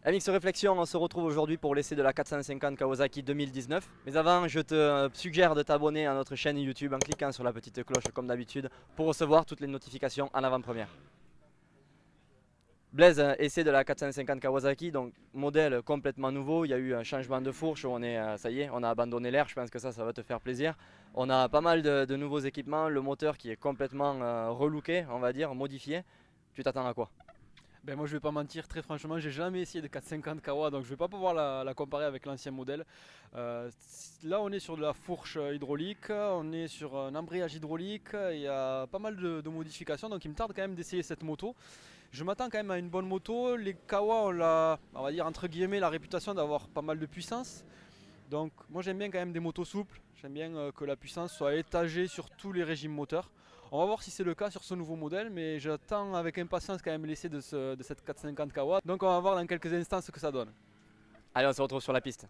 MX Réflexion, on se retrouve aujourd'hui pour l'essai de la 450 Kawasaki 2019. Mais avant, je te suggère de t'abonner à notre chaîne YouTube en cliquant sur la petite cloche comme d'habitude pour recevoir toutes les notifications en avant-première. Blaise, essai de la 450 Kawasaki, donc modèle complètement nouveau. Il y a eu un changement de fourche, ça y est, on a abandonné l'air, je pense que ça va te faire plaisir. On a pas mal de nouveaux équipements, le moteur qui est complètement relooké, on va dire, modifié. Tu t'attends à quoi? Ben moi je vais pas mentir, très franchement j'ai jamais essayé de 450 Kawa, donc je vais pas pouvoir la comparer avec l'ancien modèle. Là on est sur de la fourche hydraulique, on est sur un embrayage hydraulique, il y a pas mal de modifications, donc il me tarde quand même d'essayer cette moto. Je m'attends quand même à une bonne moto. Les Kawa ont on va dire entre guillemets la réputation d'avoir pas mal de puissance. Donc moi j'aime bien quand même des motos souples, j'aime bien que la puissance soit étagée sur tous les régimes moteurs. On va voir si c'est le cas sur ce nouveau modèle, mais j'attends avec impatience quand même l'essai de cette 450 Kawa. Donc on va voir dans quelques instants ce que ça donne. Allez, on se retrouve sur la piste.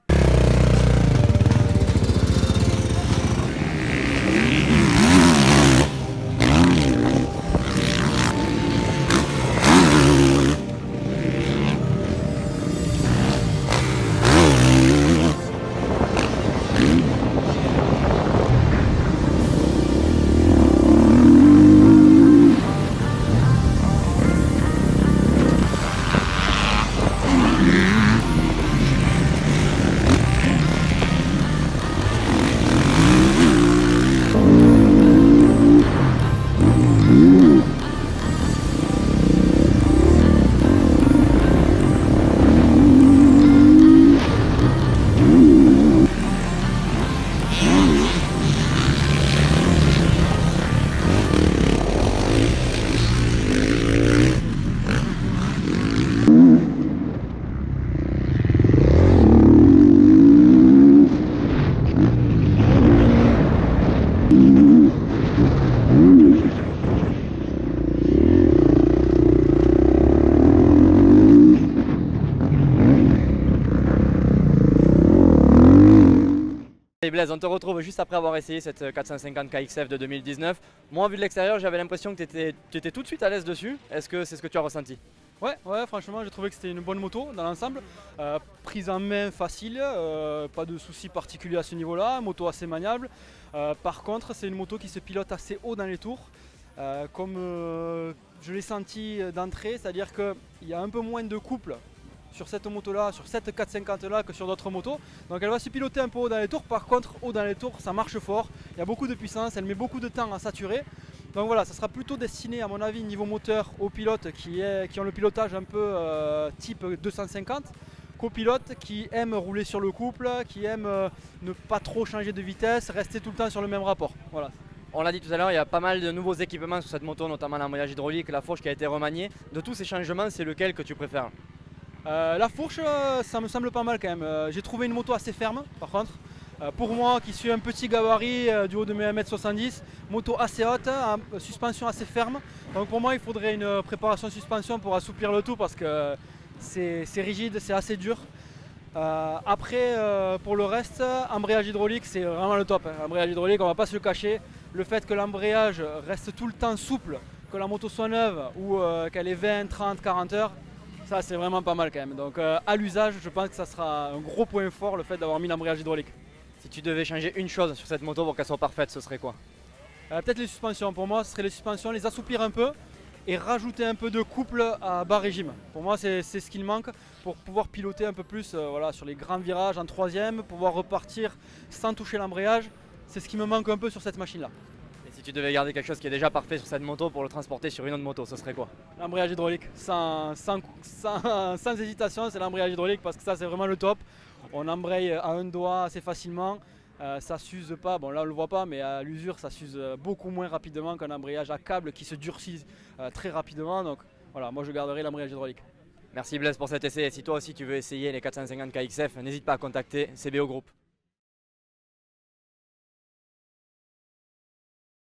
Et Blaise, on te retrouve juste après avoir essayé cette 450 KXF de 2019. Moi, vu de l'extérieur, j'avais l'impression que tu étais tout de suite à l'aise dessus. Est-ce que c'est ce que tu as ressenti? Ouais, franchement j'ai trouvé que c'était une bonne moto dans l'ensemble. Prise en main facile, pas de soucis particuliers à ce niveau-là, moto assez maniable. Par contre c'est une moto qui se pilote assez haut dans les tours. Comme je l'ai senti d'entrée, c'est-à-dire qu'il y a un peu moins de couple sur cette moto là, sur cette 450 là que sur d'autres motos. Donc elle va se piloter un peu haut dans les tours. Par contre haut dans les tours ça marche fort, il y a beaucoup de puissance, elle met beaucoup de temps à saturer. Donc voilà, ça sera plutôt destiné à mon avis niveau moteur aux pilotes qui ont le pilotage un peu type 250, qu'aux pilotes qui aiment rouler sur le couple, qui aiment ne pas trop changer de vitesse, rester tout le temps sur le même rapport. Voilà. On l'a dit tout à l'heure, il y a pas mal de nouveaux équipements sur cette moto, notamment l'embrayage hydraulique, la fourche qui a été remaniée. De tous ces changements, c'est lequel que tu préfères? La fourche, ça me semble pas mal quand même. J'ai trouvé une moto assez ferme par contre. Pour moi qui suis un petit gabarit du haut de mes 1m70, moto assez haute, suspension assez ferme. Donc pour moi il faudrait une préparation suspension pour assouplir le tout parce que c'est rigide, c'est assez dur. Après pour le reste, embrayage hydraulique c'est vraiment le top. Embrayage hydraulique, on va pas se le cacher. Le fait que l'embrayage reste tout le temps souple, que la moto soit neuve ou qu'elle ait 20, 30, 40 heures, ça c'est vraiment pas mal quand même. Donc à l'usage je pense que ça sera un gros point fort le fait d'avoir mis l'embrayage hydraulique. Si tu devais changer une chose sur cette moto pour qu'elle soit parfaite, ce serait quoi? Peut-être les suspensions, pour moi ce serait les suspensions, les assouplir un peu et rajouter un peu de couple à bas régime. Pour moi c'est ce qu'il manque pour pouvoir piloter un peu plus voilà, sur les grands virages en troisième, pouvoir repartir sans toucher l'embrayage. C'est ce qui me manque un peu sur cette machine là. Et si tu devais garder quelque chose qui est déjà parfait sur cette moto pour le transporter sur une autre moto, ce serait quoi? L'embrayage hydraulique, sans hésitation, c'est l'embrayage hydraulique parce que ça c'est vraiment le top. On embraye à un doigt assez facilement, ça s'use pas, bon là on le voit pas mais à l'usure ça s'use beaucoup moins rapidement qu'un embrayage à câble qui se durcit très rapidement. Donc voilà, moi je garderai l'embrayage hydraulique. Merci Blaise pour cet essai et si toi aussi tu veux essayer les 450 KXF, n'hésite pas à contacter CBO Group.